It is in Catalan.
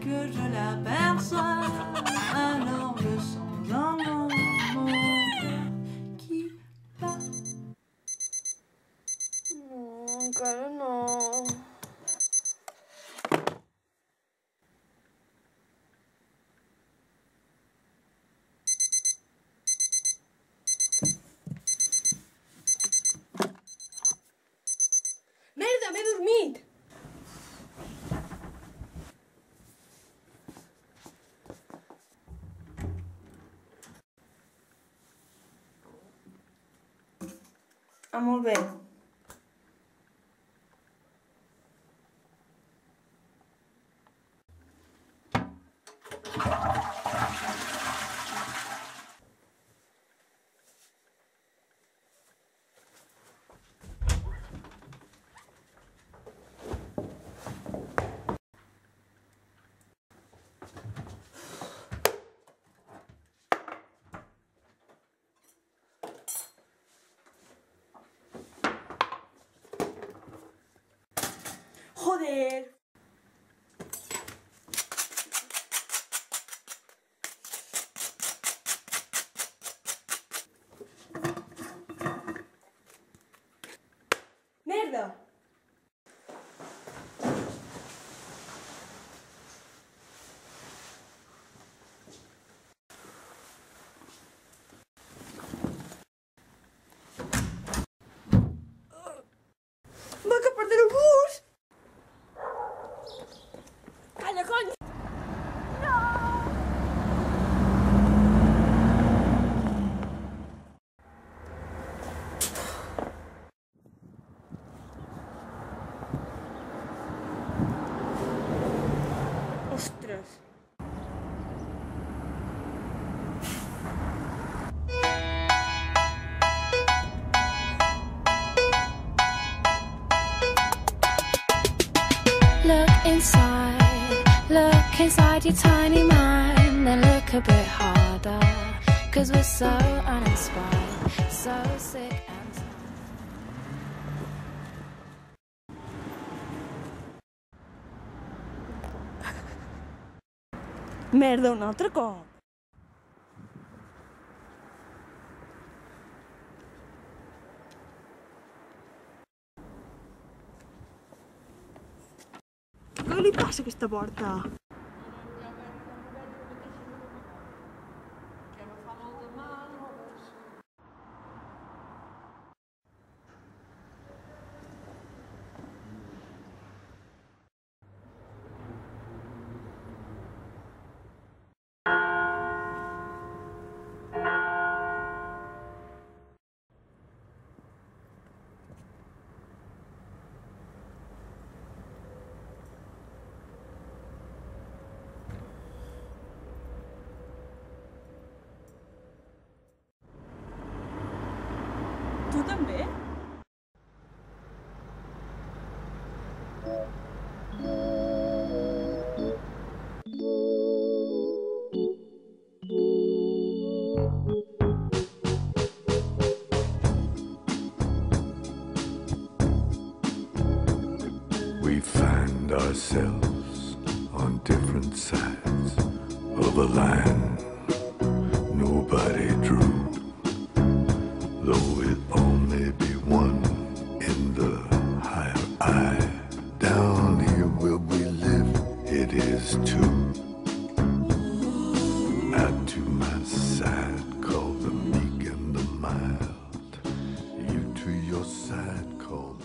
que je l'aperçois, alors je sens en mon cœur qui bat. No, encara no. Merda, m'he dormit! Ah, molt bé. Joder! Merda! Vaig a perdre el bus! Calla, cony! Ostres! Look inside your tiny mind and look a bit harder, 'cause we're so uninspired, so sick and tired. Merda, un altre cop! Què li passa a aquesta porta? Tu també? We find ourselves on different sides of a line nobody drew, though it only be one in the higher eye. Down here where we live, it is two. I to my side call the meek and the mild, you to your side call